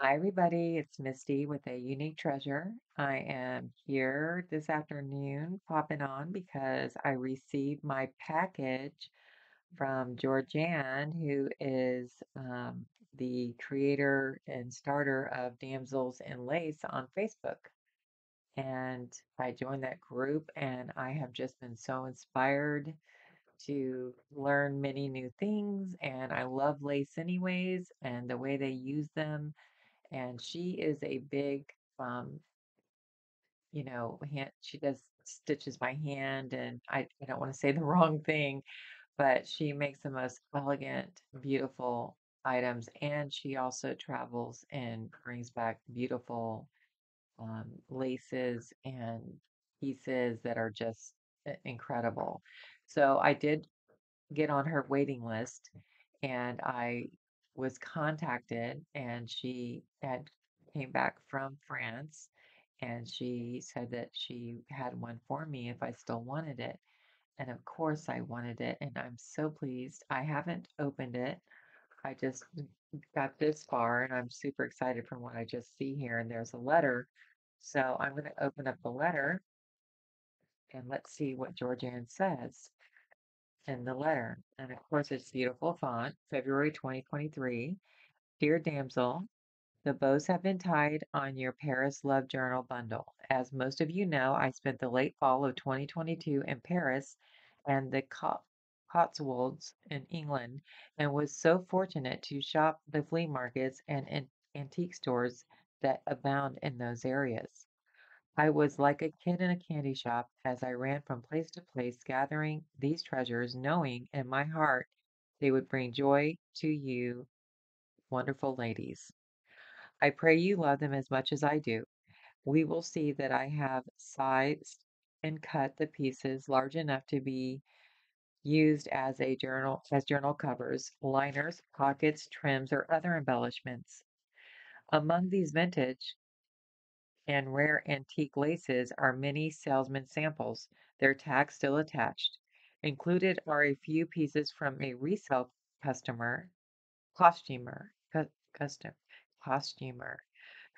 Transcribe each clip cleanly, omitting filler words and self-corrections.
Hi, everybody. It's Misty with a unique treasure. I am here this afternoon popping on because I received my package from Georgianne, who is the creator and starter of Damsels in Lace on Facebook. And I joined that group, and I have just been so inspired to learn many new things. And I love lace anyways, and the way they use them and she is a big um hand she does stitches by hand and I don't want to say the wrong thing, but she makes the most elegant, beautiful items, and she also travels and brings back beautiful laces and pieces that are just incredible. So I did get on her waiting list, and I was contacted, and she had came back from France, and she said that she had one for me if I still wanted it. And of course I wanted it, and I'm so pleased. I haven't opened it. I just got this far, and I'm super excited from what I just see here. And there's a letter. So I'm going to open up the letter and let's see what Georgianne says in the letter. And of course, it's beautiful font, February 2023. Dear Damsel, the bows have been tied on your Paris Love Journal bundle. As most of you know, I spent the late fall of 2022 in Paris and the Cotswolds in England, and was so fortunate to shop the flea markets and antique stores that abound in those areas. I was like a kid in a candy shop as I ran from place to place gathering these treasures, knowing in my heart they would bring joy to you, wonderful ladies. I pray you love them as much as I do. We will see that I have sized and cut the pieces large enough to be used as journal covers, liners, pockets, trims, or other embellishments. Among these vintage and rare antique laces are many salesman samples, their tags still attached. Included are a few pieces from a resale customer, costumer, custom costumer,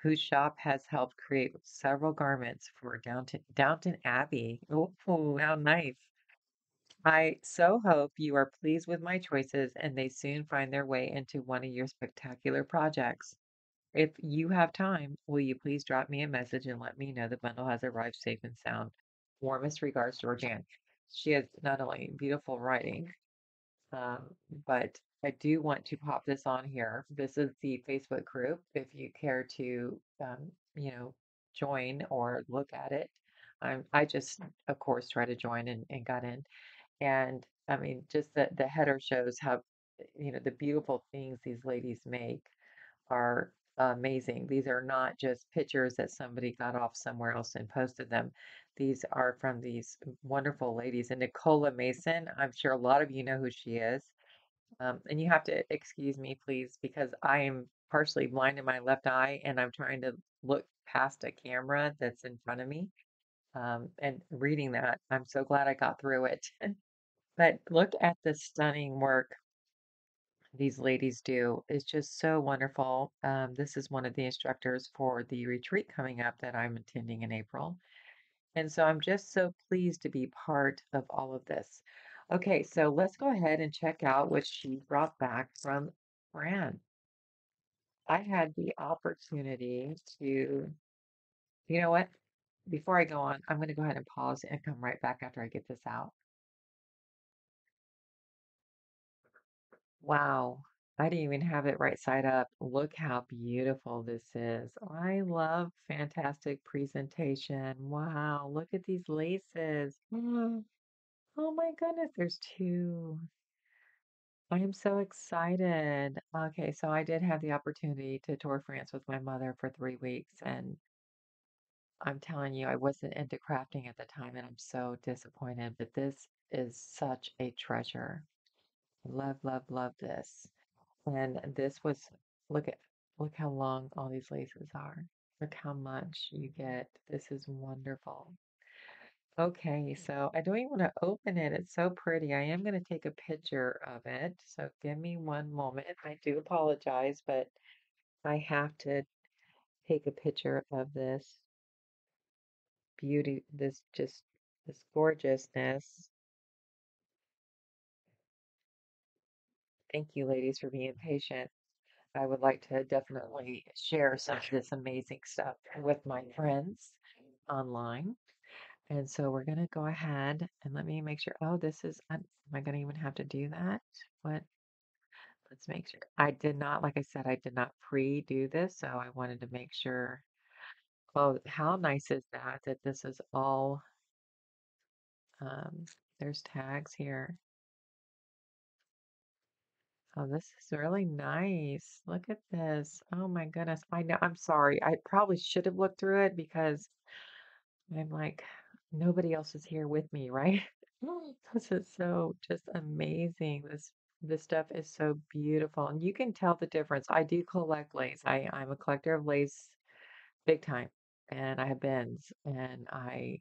whose shop has helped create several garments for Downton Abbey. Oh, how nice. I so hope you are pleased with my choices and they soon find their way into one of your spectacular projects. If you have time, will you please drop me a message and let me know the bundle has arrived safe and sound? Warmest regards, Georgianne. She has not only beautiful writing, um, but I do want to pop this on here. This is the Facebook group. If you care to, you know, join or look at it, I just, of course, try to join and got in. And I mean, just the header shows how, the beautiful things these ladies make are amazing. These are not just pictures that somebody got off somewhere else and posted them. These are from these wonderful ladies. And Nicola Mason, I'm sure a lot of you know who she is. And you have to excuse me, please, because I am partially blind in my left eye and I'm trying to look past a camera that's in front of me. And reading that, I'm so glad I got through it. But look at the stunning work these ladies do. It's just so wonderful. This is one of the instructors for the retreat coming up that I'm attending in April. And so I'm just so pleased to be part of all of this. Okay, so let's go ahead and check out what she brought back from France. I had the opportunity to, you know what? Before I go on, I'm going to go ahead and pause and come right back after I get this out. Wow. I didn't even have it right side up. Look how beautiful this is. I love fantastic presentation. Wow. Look at these laces. Oh my goodness, there's two. I am so excited. Okay, so I did have the opportunity to tour France with my mother for 3 weeks, and I'm telling you, I wasn't into crafting at the time, and I'm so disappointed. But this is such a treasure. Love, love, love this. And this was, look at, look how long all these laces are. Look how much you get. This is wonderful. Okay, so I don't even want to open it. It's so pretty. I am going to take a picture of it. So give me one moment. I do apologize, but I have to. take a picture of this beauty, this gorgeousness. Thank you, ladies, for being patient. I would like to definitely share some of this amazing stuff with my friends online. And so we're going to go ahead and let me make sure. Oh, this is, am I going to even have to do that? What? Let's make sure. I did not, like I said, I did not pre-do this, so I wanted to make sure. Oh, how nice is that, that this is all, um, there's tags here. Oh, this is really nice. Look at this. Oh my goodness. I know, I'm sorry. I probably should have looked through it because I'm like, nobody else is here with me, right? This is so just amazing. This stuff is so beautiful. And you can tell the difference. I do collect lace. I'm a collector of lace big time. And I have bins and I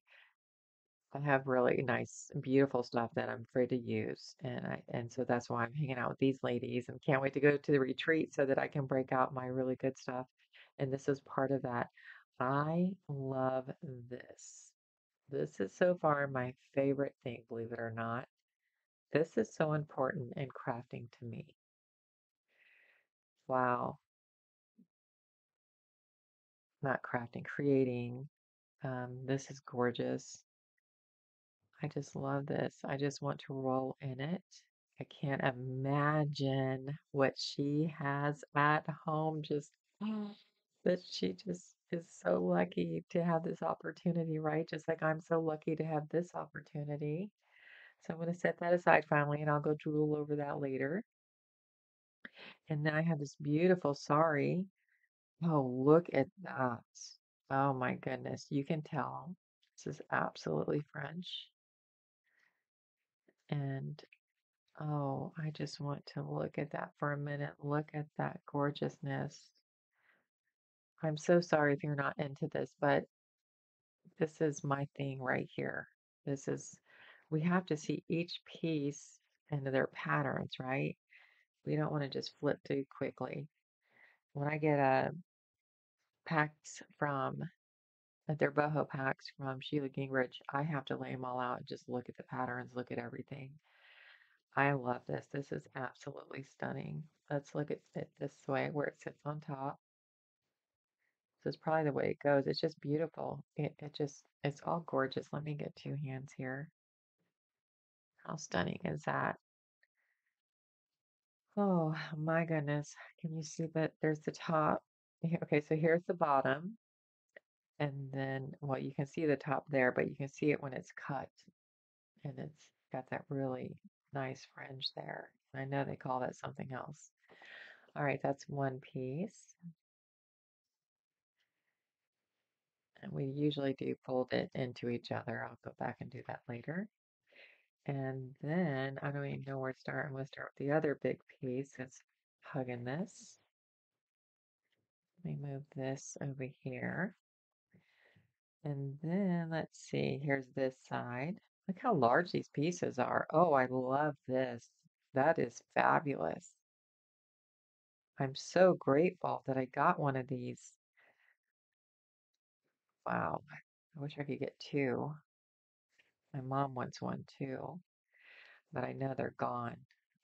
have really nice, beautiful stuff that I'm free to use. And so that's why I'm hanging out with these ladies and can't wait to go to the retreat so that I can break out my really good stuff. And this is part of that. I love this. This is so far my favorite thing, believe it or not. This is so important in crafting to me. Wow. Not crafting, creating. This is gorgeous. I just love this. I just want to roll in it. I can't imagine what she has at home. Just that she just is so lucky to have this opportunity, right? Just like I'm so lucky to have this opportunity. So I'm going to set that aside finally, and I'll go drool over that later. And then I have this beautiful sari. Oh, look at that. Oh my goodness. You can tell this is absolutely French. And oh, I just want to look at that for a minute. Look at that gorgeousness. I'm so sorry if you're not into this, but this is my thing right here. This is, we have to see each piece and their patterns, right? We don't want to just flip too quickly. When I get packs from, they're boho packs from Sheila Gingrich, I have to lay them all out and just look at the patterns, look at everything. I love this. This is absolutely stunning. Let's look at it this way where it sits on top. This is probably the way it goes. It's just beautiful. It's all gorgeous. Let me get two hands here. How stunning is that? Oh my goodness. Can you see that there's the top? Okay, so here's the bottom. And then, well, you can see the top there, but you can see it when it's cut. And it's got that really nice fringe there. I know they call that something else. All right, that's one piece. And we usually do fold it into each other. I'll go back and do that later. And then I don't even know where to start. I'm going to start with the other big piece that's hugging this. Let me move this over here. And then let's see, here's this side. Look how large these pieces are. Oh, I love this. That is fabulous. I'm so grateful that I got one of these. Wow. I wish I could get two. My mom wants one too, but I know they're gone.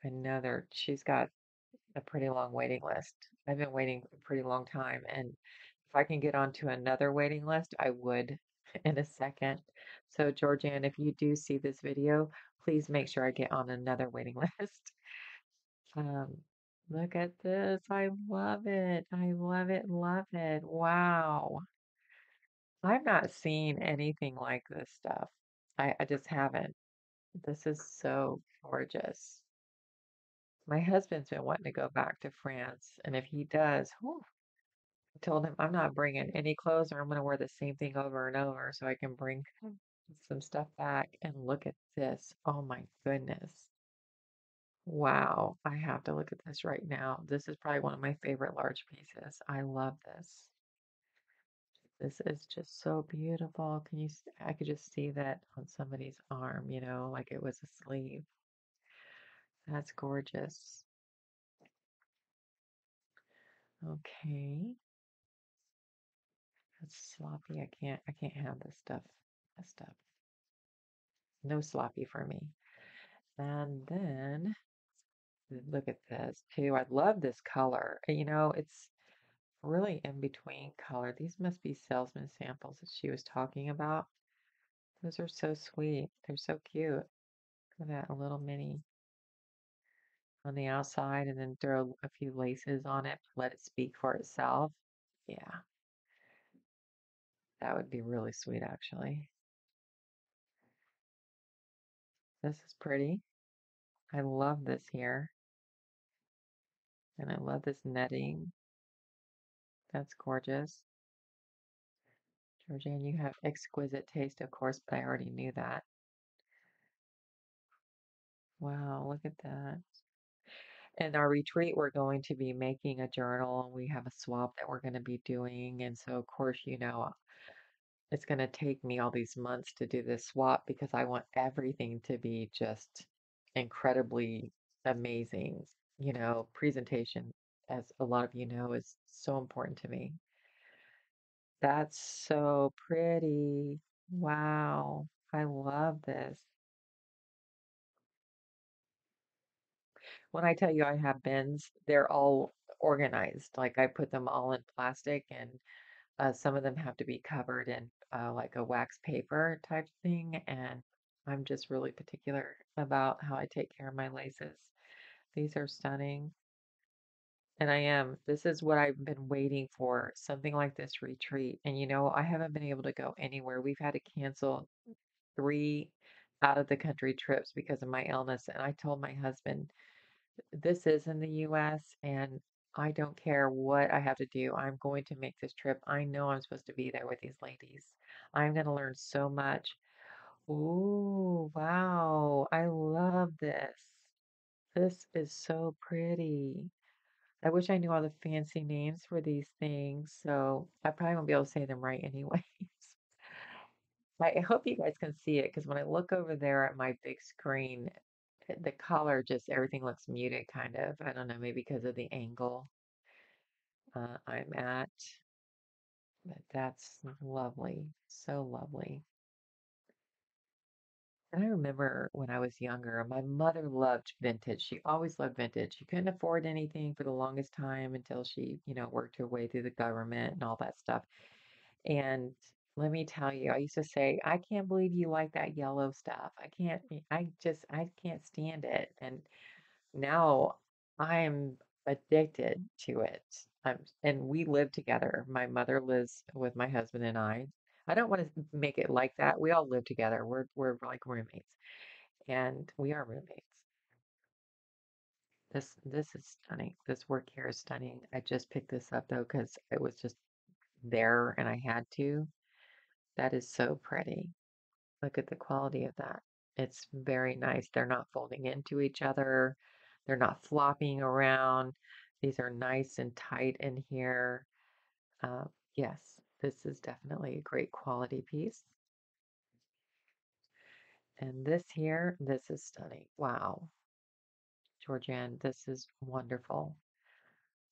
I know she's got a pretty long waiting list. I've been waiting a pretty long time, and if I can get onto another waiting list, I would in a second. So, Georgianne, if you do see this video, please make sure I get on another waiting list. Um, Look at this. I love it. I love it. Love it. Wow. I've not seen anything like this stuff. I just haven't. This is so gorgeous. My husband's been wanting to go back to France, and if he does, whew, I told him I'm not bringing any clothes or I'm going to wear the same thing over and over so I can bring some stuff back. And look at this. Oh my goodness. Wow. I have to look at this right now. This is probably one of my favorite large pieces. I love this. This is just so beautiful. I could just see that on somebody's arm, like it was a sleeve. That's gorgeous. Okay. That's sloppy. I can't have this stuff. This stuff. No sloppy for me. And then look at this too. I love this color. It's really in between color. These must be salesman samples that she was talking about. Those are so sweet. They're so cute. Look at that, a little mini on the outside, and then throw a few laces on it. Let it speak for itself. Yeah, that would be really sweet, actually. This is pretty. I love this here, and I love this netting. That's gorgeous. Georgianne, you have exquisite taste, of course, but I already knew that. Wow, look at that. In our retreat, we're going to be making a journal, and we have a swap that we're going to be doing. And so, of course, it's going to take me all these months to do this swap because I want everything to be just incredibly amazing. Presentation, as a lot of you know, is so important to me. That's so pretty. Wow. I love this. When I tell you I have bins, they're all organized. Like I put them all in plastic, and some of them have to be covered in like a wax paper type thing. And I'm just really particular about how I take care of my laces. These are stunning. And I am. This is what I've been waiting for, something like this retreat. And I haven't been able to go anywhere. We've had to cancel 3 out of the country trips because of my illness. And I told my husband, this is in the US, and I don't care what I have to do. I'm going to make this trip. I know I'm supposed to be there with these ladies. I'm going to learn so much. Ooh, wow. I love this. This is so pretty. I wish I knew all the fancy names for these things, so I probably won't be able to say them right anyways. I hope you guys can see it because when I look over there at my big screen, the color just everything looks muted kind of. I don't know, maybe because of the angle I'm at, but that's lovely. So lovely. And I remember when I was younger, my mother loved vintage. She always loved vintage. She couldn't afford anything for the longest time until she, worked her way through the government and all that stuff. And let me tell you, I used to say, I can't believe you like that yellow stuff. I can't stand it. And now I'm addicted to it. And we live together. My mother lives with my husband and I. I don't want to make it like that. We all live together. We're like roommates, and we are roommates. This is stunning. This work here is stunning. I just picked this up though because it was just there and I had to. That is so pretty. Look at the quality of that. It's very nice. They're not folding into each other. They're not flopping around. These are nice and tight in here. Uh, yes, this is definitely a great quality piece. And this here, this is stunning. Wow, Georgianne, this is wonderful.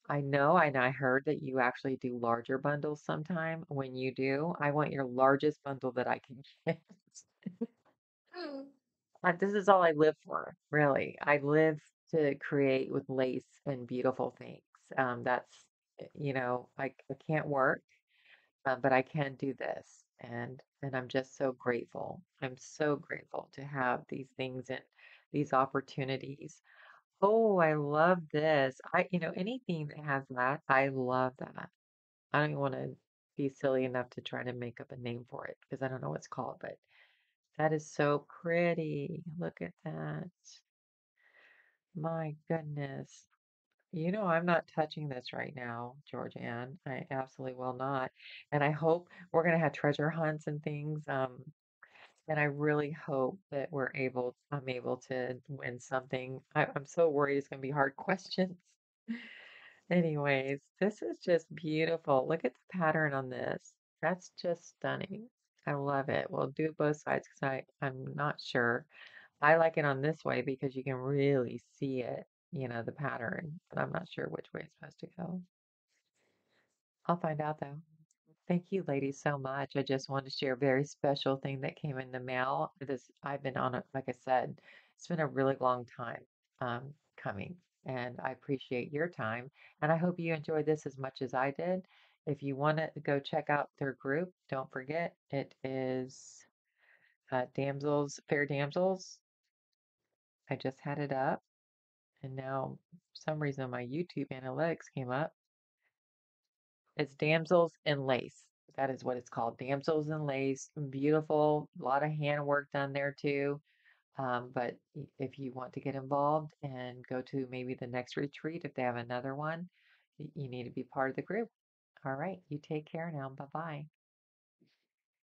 I know, and I heard that you actually do larger bundles sometime. When you do, I want your largest bundle that I can get. This is all I live for, really. I live to create with lace and beautiful things. That's, I can't work, but I can do this, and I'm just so grateful. I'm so grateful to have these things and these opportunities. Oh, I love this. Anything that has that, I love that. I don't even want to be silly enough to try to make up a name for it because I don't know what it's called, but that is so pretty. Look at that. My goodness. I'm not touching this right now, Georgianne. I absolutely will not. And I hope we're going to have treasure hunts and things. And I really hope that I'm able to win something. I'm so worried it's going to be hard questions. Anyways, this is just beautiful. Look at the pattern on this. That's just stunning. I love it. We'll do both sides because I'm not sure. I like it on this way because you can really see it, the pattern, but I'm not sure which way it's supposed to go. I'll find out though. Thank you, ladies, so much. I just wanted to share a very special thing that came in the mail. This I've been on it, like I said, it's been a really long time coming, and I appreciate your time. And I hope you enjoyed this as much as I did. If you want to go check out their group, don't forget it is Damsels, Fair Damsels. I just had it up, and now for some reason my YouTube analytics came up. It's Damsels in Lace. That is what it's called. Damsels in Lace. Beautiful. A lot of handwork done there too. But if you want to get involved and go to maybe the next retreat, if they have another one, you need to be part of the group. All right. You take care now. Bye bye.